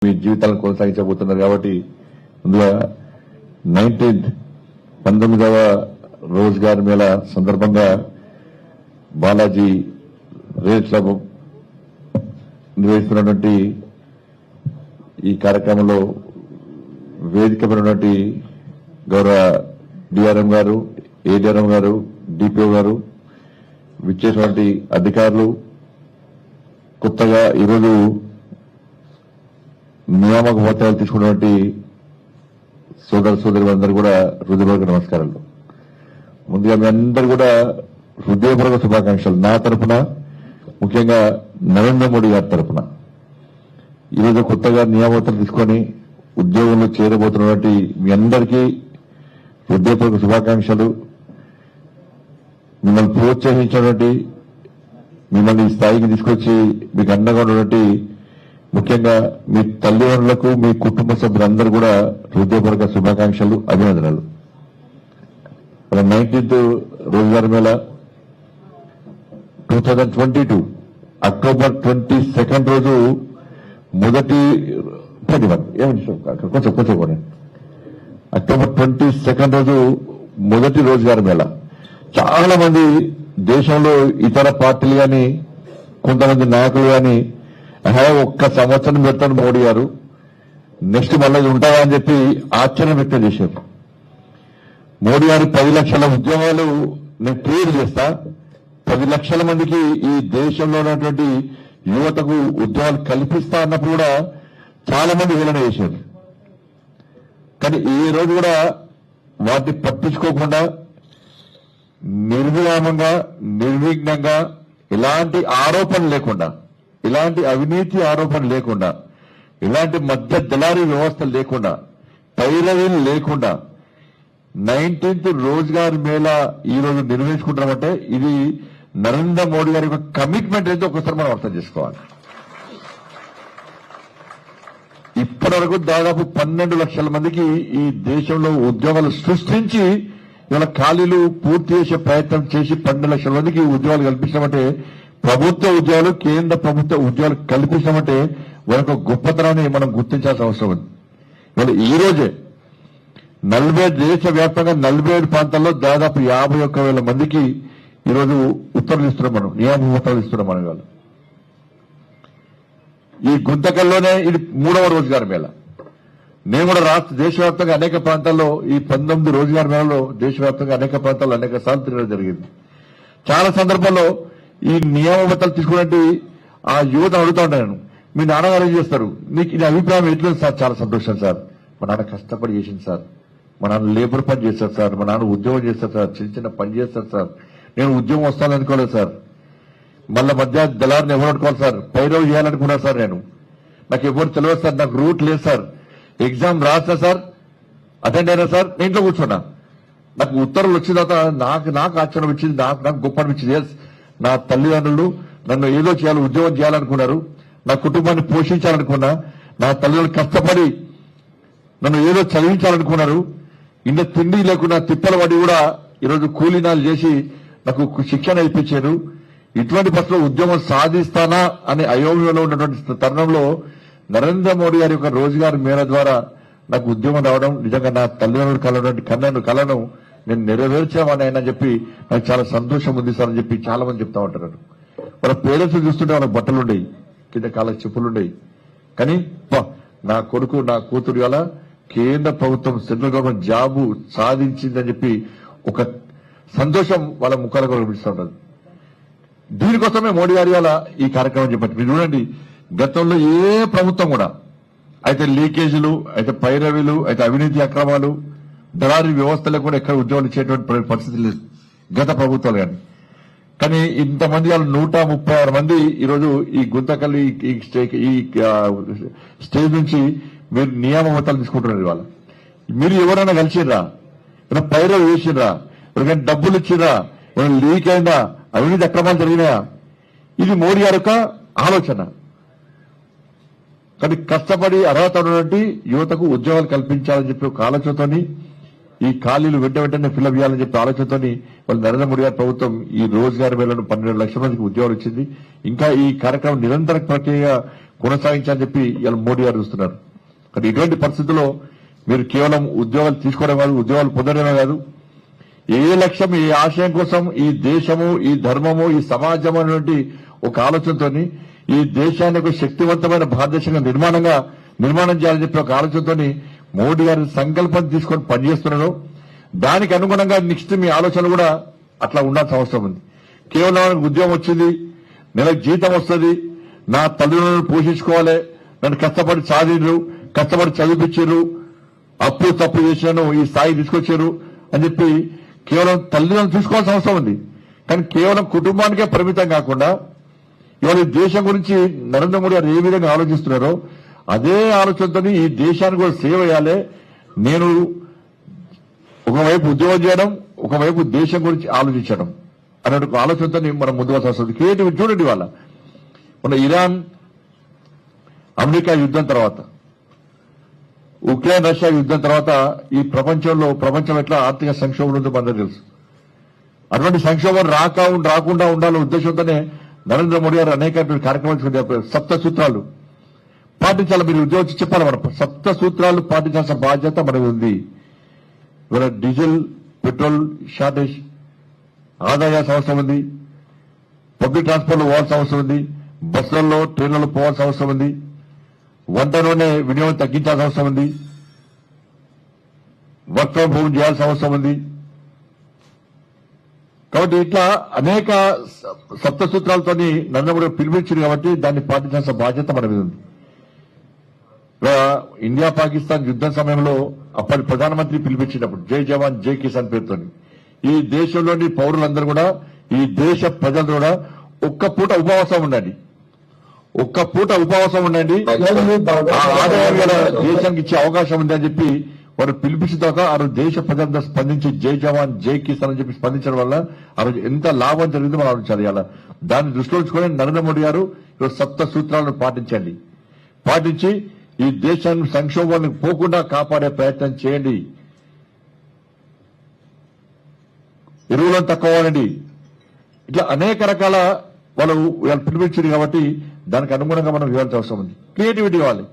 మీ జీవితాలను కొనసాగించబోతున్నారు కాబట్టి ఇందులో 19వ రోజ్గార్ మేళా సందర్భంగా బాలాజీ రేల్ క్లబ్ నిర్వహిస్తున్నటువంటి ఈ కార్యక్రమంలో వేదికమైనటువంటి గౌరవ డిఆర్ఎం గారు, ఏడిఆర్ఎం గారు, డిపిఓ గారు, విచ్చేసినటువంటి అధికారులు, కొత్తగా ఈరోజు నియామక పత్రాలు తీసుకున్నటువంటి సోదర సోదరులందరూ కూడా హృదయపూర్వక నమస్కారాలు. ముందుగా మీ అందరూ కూడా హృదయపూర్వక శుభాకాంక్షలు. నా తరఫున, ముఖ్యంగా నరేంద్ర మోడీ గారి తరఫున ఈరోజు కొత్తగా నియామకాలు తీసుకొని ఉద్యోగంలో చేరబోతున్నటువంటి మీ అందరికీ హృదయపూర్వక శుభాకాంక్షలు. మిమ్మల్ని ప్రోత్సహించినటువంటి, మిమ్మల్ని ఈ స్థాయికి తీసుకొచ్చి మీకు అండగా ఉన్నటువంటి ముఖ్యంగా మీ తల్లిదండ్రులకు, మీ కుటుంబ సభ్యులందరూ కూడా హృదయపూర్వక శుభాకాంక్షలు, అభినందనలు. 19th రోజ్గార్ మేళా 2022 అక్టోబర్ 22 రోజు మొదటి 21 ఏమండి కొంచెం కూడా అక్టోబర్ 22 రోజు మొదటి రోజ్గార్ మేళా. చాలా మంది దేశంలో ఇతర పార్టీలు కానీ, కొంతమంది నాయకులు కానీ ఒక్క సంవత్సరం పెడతాను మోడీ గారు, నెక్స్ట్ మళ్ళీ ఉంటాయా అని చెప్పి ఆశ్చర్యం వ్యక్తం చేశారు. మోడీ గారు 10 లక్షల ఉద్యోగాలు నేను క్రియేట్ చేస్తా, 10 లక్షల మందికి ఈ దేశంలో ఉన్నటువంటి యువతకు ఉద్యోగాలు కల్పిస్తా అన్నప్పుడు కూడా చాలా మంది హేళన చేశారు. కానీ ఈ రోజు కూడా వాటిని పట్టించుకోకుండా నిర్విరామంగా, నిర్విఘ్నంగా, ఎలాంటి ఆరోపణ లేకుండా, ఇలాంటి అవినీతి ఆరోపణ లేకుండా, ఇలాంటి మధ్య దళారీ వ్యవస్థ లేకుండా, పైరవీలు లేకుండా 19th రోజ్గార్ మేళా ఈ రోజు నిర్వహించుకుంటామంటే ఇది నరేంద్ర మోడీ గారి యొక్క కమిట్మెంట్ ఏంటో ఒకసారి మనం అర్థం చేసుకోవాలి. ఇప్పటి వరకు దాదాపు 12 లక్షల మందికి ఈ దేశంలో ఉద్యోగాలు సృష్టించి ఇవాళ ఖాళీలు పూర్తి చేసే ప్రయత్నం చేసి 12 లక్షల మందికి ఉద్యోగాలు కల్పించామంటే, ప్రభుత్వ ఉద్యోగాలు, కేంద్ర ప్రభుత్వ ఉద్యోగాలు కల్పించామంటే వారి గొప్పతనాన్ని మనం గుర్తించాల్సిన అవసరం ఉంది. ఇవాళ ఈ రోజే దేశవ్యాప్తంగా 47 ప్రాంతాల్లో దాదాపు 51,000 మందికి ఈరోజు ఉత్తర్వులు ఇస్తున్నాం, మనం నియామక పత్రాలు ఇస్తున్నాం. మనం ఇవాళ ఈ గుంతకల్లోనే ఇది 3వ రోజ్గార్ మేళా. నేను కూడా దేశవ్యాప్తంగా అనేక ప్రాంతాల్లో ఈ 19 రోజ్గార్ మేళలో దేశవ్యాప్తంగా అనేక ప్రాంతాల్లో అనేక సార్లు తిరగడం జరిగింది. చాలా సందర్భాల్లో ఈ నియామపత్రాలు తీసుకున్నట్టు ఆ యువత అడుగుతా ఉంటాను, మీ నాన్నగారు ఏం చేస్తారు, నీకు ఈ అభిప్రాయం ఎట్లేదు సార్? చాలా సంతోషం సార్, మా నాన్న కష్టపడి చేసింది సార్, మా నాన్న లేబర్ పని చేస్తారు సార్, మా నాన్న ఉద్యోగం చేస్తారు సార్, చిన్న చిన్న పని చేస్తారు సార్, నేను ఉద్యోగం వస్తాను అనుకోలేదు సార్, మళ్ళా మధ్య దళారిని ఎవరు అనుకోవాలి సార్, పైరవ్ చేయాలనుకున్నారు సార్, నాకు ఎవరు తెలియదు సార్, నాకు రూట్ లేదు సార్, ఎగ్జామ్ రాస్తా సార్, అటెండ్ అయినా సార్, నేను ఇంట్లో కూర్చున్నా, నాకు ఉత్తర్వులు వచ్చిన తర్వాత నాకు ఆశ్చర్యం ఇచ్చింది, నాకు గొప్ప అనిపించింది. నా తల్లిదండ్రులు నన్ను ఏదో చేయాలి, ఉద్యోగం చేయాలనుకున్నారు, నా కుటుంబాన్ని పోషించాలనుకున్నా, నా తల్లిదండ్రులు కష్టపడి నన్ను ఏదో చదివించాలనుకున్నారు, ఇంత తిండి లేకుండా తిప్పల పడి కూడా ఈరోజు కూలీనాలు చేసి నాకు శిక్షణ ఇప్పించారు. ఇటువంటి పరిస్థితుల్లో ఉద్యోగం సాధిస్తానా అనే అయోమయంలో ఉన్నటువంటి తరుణంలో నరేంద్ర మోడీ గారి యొక్క రోజ్గార్ మేళా ద్వారా నాకు ఉద్యోగం రావడం నిజంగా నా తల్లిదండ్రులు కలను నేను నెరవేర్చామని ఆయన చెప్పి నాకు చాలా సంతోషం ఉంది సార్ అని చెప్పి చాలా మంది చెప్తా ఉంటారు. వాళ్ళ పేరెంట్స్ చూస్తుంటే వాళ్ళకి బట్టలుండయి, కింద కాళ్ళకి చెప్పులుండయి, కానీ నా కొడుకు, నా కూతురు అలా కేంద్ర ప్రభుత్వం, సెంట్రల్ గవర్నమెంట్ జాబు సాధించిందని చెప్పి ఒక సంతోషం వాళ్ళ ముఖాలకు కనిపిస్తూ ఉంటుంది. దీనికోసమే మోడీ గారి వల్ల ఈ కార్యక్రమం చెప్పండి. మీరు చూడండి, గతంలో ఏ ప్రభుత్వం కూడా అయితే లీకేజీలు, అయితే పైరవీలు, అయితే అవినీతి అక్రమాలు, దళారీ వ్యవస్థలో కూడా ఎక్కడ ఉద్యోగాలు ఇచ్చేటువంటి పరిస్థితి లేదు గత ప్రభుత్వాలు కానీ ఇంతమంది వాళ్ళు 136 మంది ఈరోజు ఈ గుంతకల్లి ఈ స్టేజ్ నుంచి మీరు నియామపత్రాలు తీసుకుంటున్నారు. ఇవాళ మీరు ఎవరైనా కలిసిర్రా, ఏమైనా పైరవ్ చేసిర్రా, ఎవరికైనా డబ్బులు ఇచ్చిర్రా, ఏమైనా లీక్ అయినా, అవినీతి అక్రమాలు జరిగినాయా? ఇది మోడీ గారి యొక్క ఆలోచన. కానీ కష్టపడి అర్హత ఉన్నటువంటి యువతకు ఉద్యోగాలు కల్పించాలని చెప్పి ఒక ఆలోచనతోని ఈ ఖాళీలు వెంటనే ఫిల్అప్ చేయాలని చెప్పి ఆలోచనతోని వాళ్ళు నరేంద్ర మోడీ గారి ప్రభుత్వం ఈ రోజ్గార్ మేళను 12 లక్షల మందికి ఉద్యోగాలు ఇచ్చింది. ఇంకా ఈ కార్యక్రమం నిరంతర ప్రక్రియ కొనసాగించాలని చెప్పి ఇవాళ మోడీ గారు చూస్తున్నారు. కానీ ఇటువంటి పరిస్థితుల్లో మీరు కేవలం ఉద్యోగాలు తీసుకోవడం కాదు, ఉద్యోగాలు పొందడమే కాదు, ఏ లక్ష్యం ఏ ఆశయం కోసం ఈ దేశము ఈ ధర్మము ఈ సమాజం అనేటువంటి ఒక ఆలోచనతో ఈ దేశాన్ని ఒక శక్తివంతమైన భారతదేశంగా నిర్మాణం చేయాలని చెప్పి ఒక ఆలోచనతో మోడీ గారి సంకల్పం తీసుకొని పనిచేస్తున్నారు. దానికి అనుగుణంగా నెక్స్ట్ మీ ఆలోచన కూడా అట్లా ఉండాల్సిన అవసరం ఉంది. కేవలం ఉద్యోగం వచ్చింది, నెలకు జీతం వస్తుంది, నా తల్లిదండ్రులను పోషించుకోవాలి, నన్ను కష్టపడి సాధించరు, కష్టపడి చదివించారు, అప్పు తప్పు చేశాను, ఈ స్థాయి తీసుకొచ్చారు అని చెప్పి కేవలం తల్లిదండ్రులను చూసుకోవాల్సిన అవసరం ఉంది. కానీ కేవలం కుటుంబానికే పరిమితం కాకుండా ఇవాళ ఈ దేశం గురించి నరేంద్ర మోడీ గారు ఏ విధంగా ఆలోచిస్తున్నారో అదే ఆలోచనతో ఈ దేశానికి కూడా సేవ చేయాలి. నేను ఒకవైపు ఉద్యోగం చేయడం, ఒకవైపు దేశం గురించి ఆలోచించడం అనే ఆలోచనతో మనం ముందుకు వస్తుంది. క్రియేటివ్ చూడండి, వాళ్ళ మన ఇరాన్ అమెరికా యుద్ధం తర్వాత, ఉక్రెయిన్ రష్యా యుద్ధం తర్వాత ఈ ప్రపంచం ఎట్లా ఆర్థిక సంక్షోభం ఉందో మనందరూ తెలుసు. అటువంటి సంక్షోభం రాకుండా ఉండాలనే ఉద్దేశంతోనే నరేంద్ర మోడీ గారు అనేక కార్యక్రమాలు సప్త సూత్రాలు పాటించాలి. మీరు ఉద్యోగం చెప్పాలి, మనం సప్త సూత్రాలు పాటించాల్సిన బాధ్యత మనది ఉంది. ఇవాళ డీజిల్ పెట్రోల్ షార్టేజ్, ఆదాయాల్సిన అవసరం ఉంది, పబ్లిక్ ట్రాన్స్పోర్ట్ లో పోవాల్సిన అవసరం ఉంది, బస్సులలో ట్రైన్లలో పోవాల్సిన అవసరం ఉంది, వంట నూనె వినియోగం తగ్గించాల్సిన అవసరం ఉంది, వర్క్ ఫ్రం హోమ్ చేయాల్సిన అవసరం ఉంది. కాబట్టి ఇట్లా అనేక సప్త సూత్రాలతో నరేంద్ర మోడీ పిలిపించారు కాబట్టి దాన్ని పాటించాల్సిన బాధ్యత మన మీద ఉంది. ఇండియా పాకిస్తాన్ యుద్ధం సమయంలో అప్పటి ప్రధానమంత్రి పిలిపించినప్పుడు జై జవాన్ జై కిసాన్ పేరుతో ఈ దేశంలోని పౌరులందరూ కూడా, ఈ దేశ ప్రజలందరూ కూడా ఒక్క పూట ఉపవాసం ఉండండి, ఆదాయం గల దేశానికి ఇచ్చే అవకాశం ఉంది అని చెప్పి వారు పిలిపించేదాకా ఆ రోజు దేశ ప్రజలందరూ స్పందించి జై జవాన్ జై కిసాన్ అని చెప్పి స్పందించడం వల్ల ఆ రోజు ఎంత లాభం జరిగిందో మనం ఆలోచించాలి. ఇలా దాన్ని దృష్టిలో ఉంచుకొని నరేంద్ర మోడీ గారు సప్త సూత్రాలను పాటించి ఈ దేశాన్ని సంక్షోభానికి పోకుండా కాపాడే ప్రయత్నం చేయండి. ఎరువులను తక్కువ వాడండి. ఇట్లా అనేక రకాల వాళ్ళు పిలిపించారు కాబట్టి దానికి అనుగుణంగా మనం ఇవ్వాల్సిన అవసరం ఉంది. క్రియేటివిటీ ఇవ్వాలి.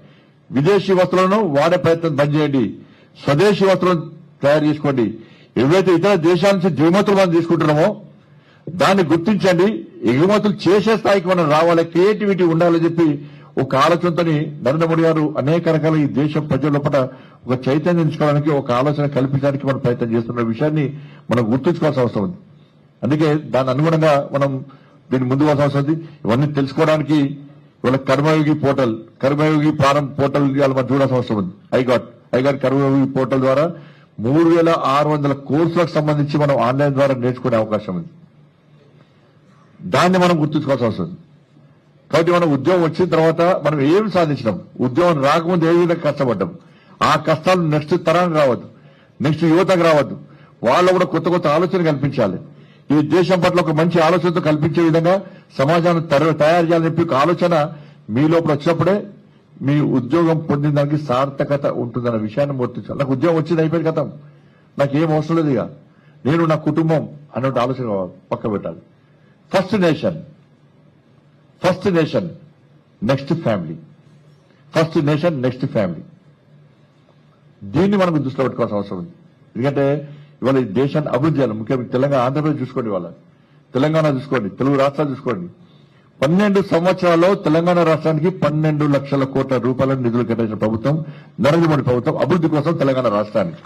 విదేశీ వస్తువులను వాడే ప్రయత్నం బంద్ చేయండి, స్వదేశీ వస్తువులను తయారు చేసుకోండి. ఏవైతే ఇతర దేశాల నుంచి దిగుమతులు మనం తీసుకుంటున్నామో దాన్ని గుర్తించండి, ఎగుమతులు చేసే స్థాయికి మనం రావాలి, క్రియేటివిటీ ఉండాలని చెప్పి ఒక ఆలోచనతో నరేంద్ర మోడీ గారు అనేక రకాల ఈ దేశ ప్రజల లోపల ఒక చైతన్యం ఎంచుకోవడానికి ఒక ఆలోచన కల్పించడానికి మనం ప్రయత్నం చేస్తున్న విషయాన్ని మనం గుర్తుంచుకోవాల్సిన అవసరం ఉంది. అందుకే దాని అనుగుణంగా మనం దీన్ని ముందుకు అవసరం ఉంది. ఇవన్నీ తెలుసుకోవడానికి ఇవాళ కర్మయోగి ఫారం పోర్టల్ ఇవాళ మనం చూడాల్సిన అవసరం ఉంది. ఐగాట్ కర్మయోగి పోర్టల్ ద్వారా 3600 కోర్సులకు సంబంధించి మనం ఆన్లైన్ ద్వారా నేర్చుకునే అవకాశం ఉంది. దాన్ని మనం గుర్తుంచుకోవాల్సిన అవసరం ఉంది. కాబట్టి మనం ఉద్యోగం వచ్చిన తర్వాత మనం ఏమి సాధించినాం, ఉద్యోగం రాకముందు ఏ విధంగా కష్టపడ్డాం, ఆ కష్టాలు నెక్స్ట్ తరానికి రావద్దు, నెక్స్ట్ యువతకు రావద్దు. వాళ్ళు కూడా కొత్త ఆలోచన కల్పించాలి. ఈ దేశం పట్ల ఒక మంచి ఆలోచనతో కల్పించే విధంగా సమాజాన్ని తయారు చేయాలని చెప్పి ఒక ఆలోచన మీ లోపల వచ్చినప్పుడే మీ ఉద్యోగం పొందిన దానికి సార్థకత ఉంటుందన్న విషయాన్ని గుర్తించాలి. నాకు ఉద్యోగం వచ్చింది అయిపోయింది కదా, నాకు ఏం అవసరం లేదు, ఇక నేను నా కుటుంబం అన్నట్టు ఆలోచన పక్క పెట్టాలి. First nation next family, first nation next family. దీన్ని మనకు దృష్టిలో పెట్టుకోవాల్సిన అవసరం ఉంది. ఎందుకంటే ఇవాళ ఈ దేశాన్ని అభివృద్ధి చేయాలి. ముఖ్యంగా తెలంగాణ, ఆంధ్రప్రదేశ్ చూసుకోండి, వాళ్ళ తెలంగాణ చూసుకోండి, తెలుగు రాష్ట్రాలు చూసుకోండి. 12 సంవత్సరాల్లో తెలంగాణ రాష్ట్రానికి 12 లక్షల కోట్ల రూపాయల నిధులు కేటాయించిన ప్రభుత్వం నరేంద్ర మోడీ ప్రభుత్వం అభివృద్ధి కోసం తెలంగాణ రాష్ట్రానికి.